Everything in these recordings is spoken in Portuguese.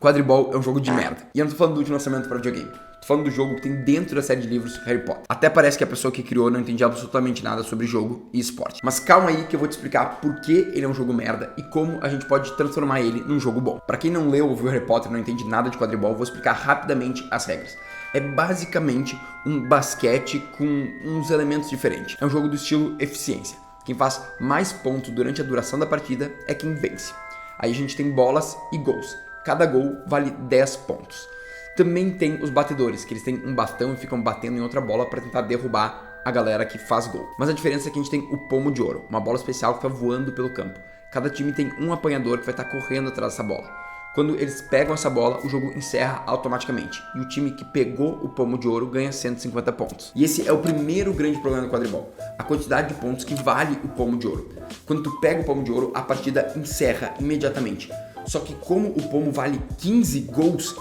Quadribol é um jogo de merda. E eu não tô falando do último lançamento para videogame. Tô falando do jogo que tem dentro da série de livros Harry Potter. Até parece que a pessoa que criou não entendia absolutamente nada sobre jogo e esporte. Mas calma aí que eu vou te explicar por que ele é um jogo merda e como a gente pode transformar ele num jogo bom. Pra quem não leu ou viu Harry Potter e não entende nada de quadribol, vou explicar rapidamente as regras. É basicamente um basquete com uns elementos diferentes. É um jogo do estilo eficiência. Quem faz mais pontos durante a duração da partida é quem vence. Aí a gente tem bolas e gols. Cada gol vale 10 pontos. Também tem os batedores, que eles têm um bastão e ficam batendo em outra bola para tentar derrubar a galera que faz gol. Mas a diferença é que a gente tem o pomo de ouro, uma bola especial que fica voando pelo campo. Cada time tem um apanhador que vai estar correndo atrás dessa bola. Quando eles pegam essa bola, o jogo encerra automaticamente. E o time que pegou o pomo de ouro ganha 150 pontos. E esse é o primeiro grande problema do quadribol. A quantidade de pontos que vale o pomo de ouro. Quando tu pega o pomo de ouro, a partida encerra imediatamente. Só que como o pomo vale 15 gols,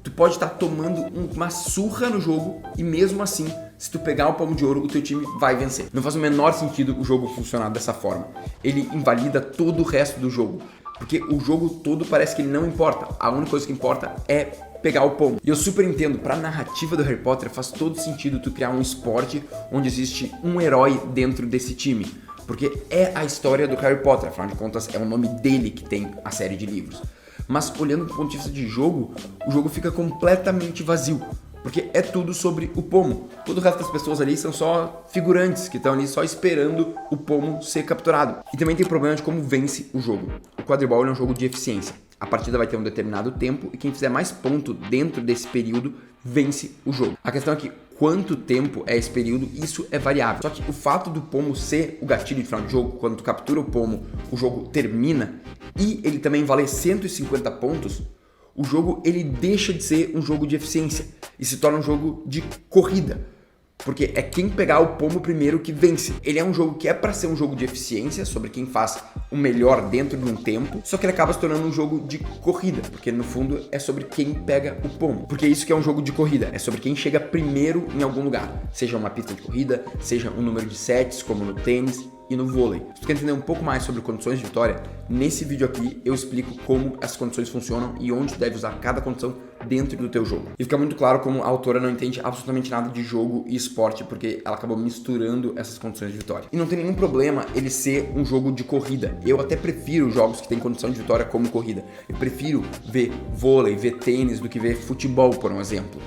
tu pode estar tomando uma surra no jogo e mesmo assim, se tu pegar o pomo de ouro, o teu time vai vencer. Não faz o menor sentido o jogo funcionar dessa forma. Ele invalida todo o resto do jogo. Porque o jogo todo parece que ele não importa. A única coisa que importa é pegar o pomo. E eu super entendo, pra narrativa do Harry Potter faz todo sentido tu criar um esporte onde existe um herói dentro desse time. Porque é a história do Harry Potter, afinal de contas é o nome dele que tem a série de livros. Mas olhando do ponto de vista de jogo, o jogo fica completamente vazio. Porque é tudo sobre o pomo. Todo o resto das pessoas ali são só figurantes que estão ali só esperando o pomo ser capturado. E também tem problema de como vence o jogo. O quadribol é um jogo de eficiência. A partida vai ter um determinado tempo e quem fizer mais ponto dentro desse período vence o jogo. A questão é que quanto tempo é esse período, isso é variável. Só que o fato do pomo ser o gatilho de final de jogo, quando tu captura o pomo, o jogo termina, e ele também vale 150 pontos, o jogo ele deixa de ser um jogo de eficiência e se torna um jogo de corrida. Porque é quem pegar o pomo primeiro que vence. Ele é um jogo que é para ser um jogo de eficiência, sobre quem faz o melhor dentro de um tempo, só que ele acaba se tornando um jogo de corrida, porque no fundo é sobre quem pega o pomo. Porque isso que é um jogo de corrida, é sobre quem chega primeiro em algum lugar, seja uma pista de corrida, seja um número de sets, como no tênis e no vôlei. Se tu quer entender um pouco mais sobre condições de vitória, nesse vídeo aqui eu explico como as condições funcionam e onde tu deve usar cada condição dentro do teu jogo. E fica muito claro como a autora não entende absolutamente nada de jogo e esporte, porque ela acabou misturando essas condições de vitória. E não tem nenhum problema ele ser um jogo de corrida. Eu até prefiro jogos que têm condição de vitória como corrida. Eu prefiro ver vôlei, ver tênis do que ver futebol, por um exemplo.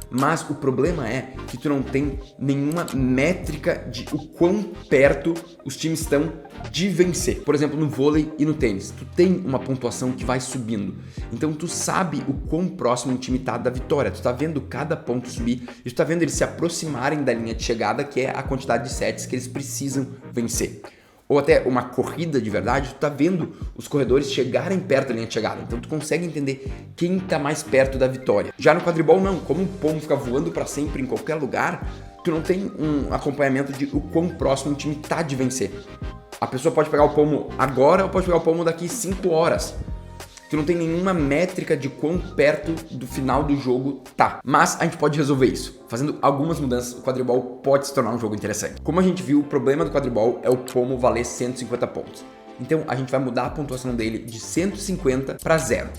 Mas o problema é que tu não tem nenhuma métrica de o quão perto os times estão de vencer. Por exemplo, no vôlei e no tênis, tu tem uma pontuação que vai subindo. Então tu sabe o quão próximo um time tá da vitória. Tu tá vendo cada ponto subir e tu tá vendo eles se aproximarem da linha de chegada, que é a quantidade de sets que eles precisam vencer. Ou até uma corrida de verdade, tu tá vendo os corredores chegarem perto da linha de chegada. Então tu consegue entender quem tá mais perto da vitória. Já no quadribol não, como o pomo fica voando para sempre em qualquer lugar, tu não tem um acompanhamento de o quão próximo o time tá de vencer. A pessoa pode pegar o pomo agora ou pode pegar o pomo daqui 5 horas. Tu não tem nenhuma métrica de quão perto do final do jogo tá. Mas a gente pode resolver isso. Fazendo algumas mudanças, o quadribol pode se tornar um jogo interessante. Como a gente viu, o problema do quadribol é o pomo valer 150 pontos. Então a gente vai mudar a pontuação dele de 150 para 0.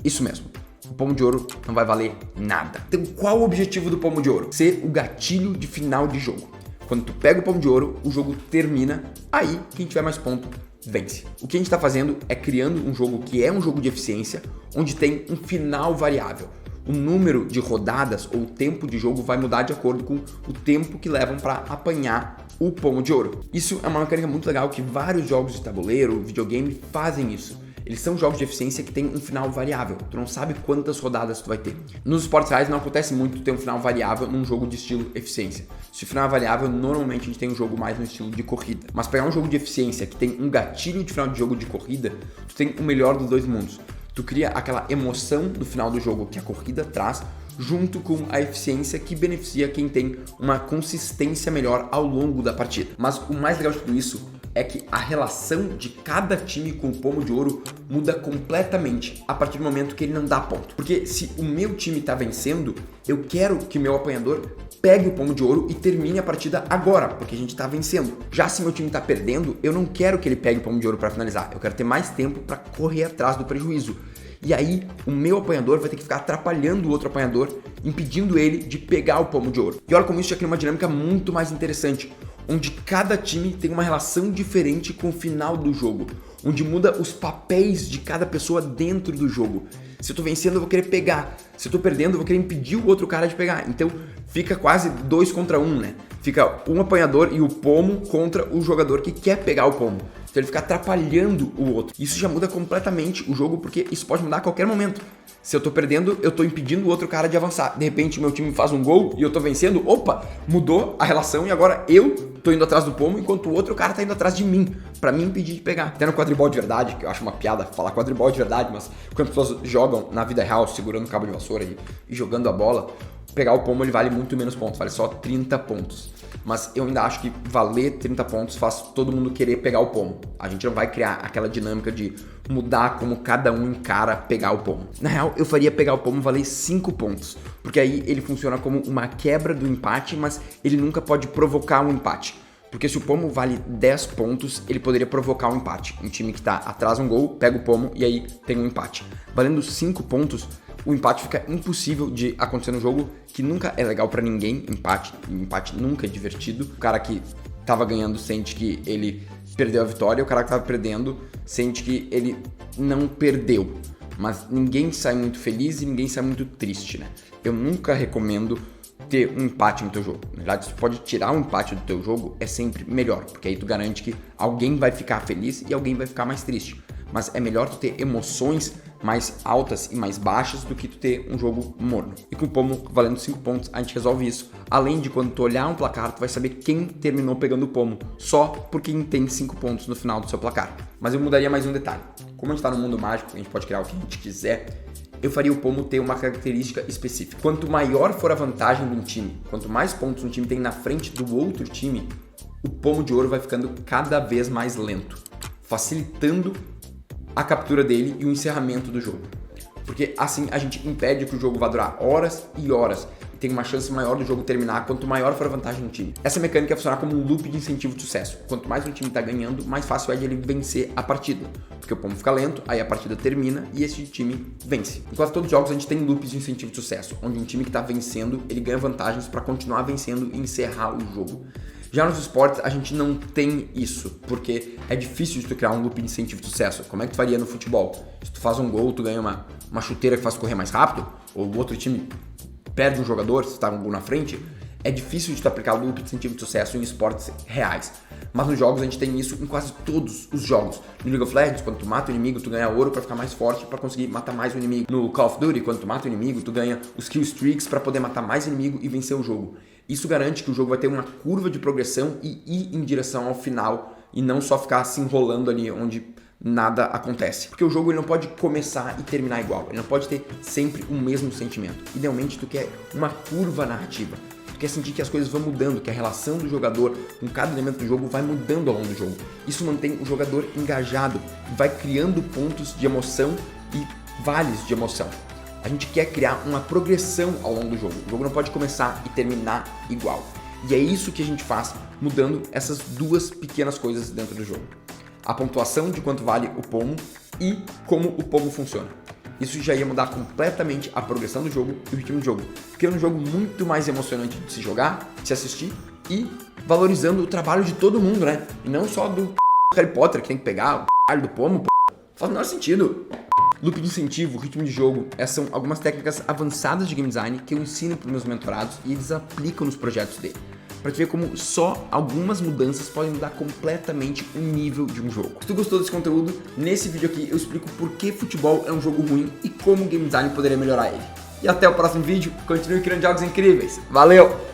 Isso mesmo. O pomo de ouro não vai valer nada. Então qual o objetivo do pomo de ouro? Ser o gatilho de final de jogo. Quando tu pega o pomo de ouro, o jogo termina, aí quem tiver mais ponto vence. O que a gente está fazendo é criando um jogo que é um jogo de eficiência, onde tem um final variável. O número de rodadas ou o tempo de jogo vai mudar de acordo com o tempo que levam para apanhar o pomo de ouro. Isso é uma mecânica muito legal que vários jogos de tabuleiro, videogame fazem isso. Eles são jogos de eficiência que tem um final variável. Tu não sabe quantas rodadas tu vai ter. Nos esportes reais não acontece muito ter um final variável num jogo de estilo eficiência. Se o final é variável, normalmente a gente tem um jogo mais no estilo de corrida. Mas pegar um jogo de eficiência que tem um gatilho de final de jogo de corrida, tu tem o melhor dos dois mundos. Tu cria aquela emoção do final do jogo que a corrida traz, junto com a eficiência que beneficia quem tem uma consistência melhor ao longo da partida. Mas o mais legal de tudo isso é que a relação de cada time com o pomo de ouro muda completamente a partir do momento que ele não dá ponto. Porque se o meu time tá vencendo, eu quero que o meu apanhador pegue o pomo de ouro e termine a partida agora, porque a gente tá vencendo. Já se meu time tá perdendo, eu não quero que ele pegue o pomo de ouro para finalizar, eu quero ter mais tempo para correr atrás do prejuízo. E aí, o meu apanhador vai ter que ficar atrapalhando o outro apanhador, impedindo ele de pegar o pomo de ouro. E olha como isso já cria uma dinâmica muito mais interessante, onde cada time tem uma relação diferente com o final do jogo, onde muda os papéis de cada pessoa dentro do jogo. Se eu tô vencendo, eu vou querer pegar. Se eu tô perdendo, eu vou querer impedir o outro cara de pegar. Então, fica quase 2 contra 1, né? Fica um apanhador e o pomo contra o jogador que quer pegar o pomo. Então ele fica atrapalhando o outro. Isso já muda completamente o jogo, porque isso pode mudar a qualquer momento. Se eu tô perdendo, eu tô impedindo o outro cara de avançar. De repente, meu time faz um gol e eu tô vencendo. Opa, mudou a relação e agora eu tô indo atrás do pomo enquanto o outro cara tá indo atrás de mim, pra me impedir de pegar. Até no quadribol de verdade, que eu acho uma piada falar quadribol de verdade, mas quando as pessoas jogam na vida real, segurando o cabo de vassoura e jogando a bola, pegar o pomo ele vale muito menos pontos, vale só 30 pontos. Mas eu ainda acho que valer 30 pontos faz todo mundo querer pegar o pomo. A gente não vai criar aquela dinâmica de mudar como cada um encara pegar o pomo. Na real, eu faria pegar o pomo valer 5 pontos, porque aí ele funciona como uma quebra do empate, mas ele nunca pode provocar um empate. Porque se o pomo vale 10 pontos, ele poderia provocar um empate. Um time que tá atrás um gol, pega o pomo e aí tem um empate. Valendo 5 pontos, o empate fica impossível de acontecer no jogo, que nunca é legal pra ninguém, empate nunca é divertido. O cara que tava ganhando sente que ele perdeu a vitória, o cara que tava perdendo sente que ele não perdeu. Mas ninguém sai muito feliz e ninguém sai muito triste, né? Eu nunca recomendo ter um empate no teu jogo. Na verdade, se tu pode tirar um empate do teu jogo, é sempre melhor, porque aí tu garante que alguém vai ficar feliz e alguém vai ficar mais triste. Mas é melhor tu ter emoções mais altas e mais baixas do que tu ter um jogo morno. E com o pomo valendo 5 pontos, a gente resolve isso. Além de quando tu olhar um placar, tu vai saber quem terminou pegando o pomo, só por quem tem 5 pontos no final do seu placar. Mas eu mudaria mais um detalhe. Como a gente tá no mundo mágico, a gente pode criar o que a gente quiser, eu faria o pomo ter uma característica específica. Quanto maior for a vantagem de um time, quanto mais pontos um time tem na frente do outro time, o pomo de ouro vai ficando cada vez mais lento, facilitando a captura dele e o encerramento do jogo. Porque assim a gente impede que o jogo vá durar horas e horas e tem uma chance maior do jogo terminar quanto maior for a vantagem do time. Essa mecânica vai funcionar como um loop de incentivo de sucesso. Quanto mais o time está ganhando, mais fácil é de ele vencer a partida. Porque o pomo fica lento, aí a partida termina e esse time vence. Em quase todos os jogos a gente tem loops de incentivo de sucesso, onde um time que está vencendo, ele ganha vantagens para continuar vencendo e encerrar o jogo. Já nos esportes, a gente não tem isso, porque é difícil de tu criar um loop de incentivo de sucesso. Como é que tu faria no futebol? Se tu faz um gol, tu ganha uma chuteira que faz correr mais rápido, ou o outro time perde um jogador, se tu tá um gol na frente, é difícil de tu aplicar o loop de incentivo de sucesso em esportes reais. Mas nos jogos a gente tem isso em quase todos os jogos. No League of Legends, quando tu mata o inimigo, tu ganha ouro pra ficar mais forte, pra conseguir matar mais o inimigo. No Call of Duty, quando tu mata o inimigo, tu ganha os kill streaks pra poder matar mais inimigo e vencer o jogo. Isso garante que o jogo vai ter uma curva de progressão e ir em direção ao final e não só ficar se enrolando ali onde nada acontece. Porque o jogo ele não pode começar e terminar igual, ele não pode ter sempre o mesmo sentimento. Idealmente tu quer uma curva narrativa, tu quer sentir que as coisas vão mudando, que a relação do jogador com cada elemento do jogo vai mudando ao longo do jogo. Isso mantém o jogador engajado, vai criando pontos de emoção e vales de emoção. A gente quer criar uma progressão ao longo do jogo. O jogo não pode começar e terminar igual. E é isso que a gente faz mudando essas duas pequenas coisas dentro do jogo. A pontuação de quanto vale o pomo e como o pomo funciona. Isso já ia mudar completamente a progressão do jogo e o ritmo do jogo. Criando um jogo muito mais emocionante de se jogar, de se assistir e valorizando o trabalho de todo mundo, né? E não só do Harry Potter que tem que pegar o do pomo, faz o menor sentido. Loop de incentivo, ritmo de jogo, essas são algumas técnicas avançadas de game design que eu ensino para os meus mentorados e eles aplicam nos projetos dele. Para te ver como só algumas mudanças podem mudar completamente o nível de um jogo. Se tu gostou desse conteúdo, nesse vídeo aqui eu explico por que futebol é um jogo ruim e como o game design poderia melhorar ele. E até o próximo vídeo, continue criando jogos incríveis. Valeu!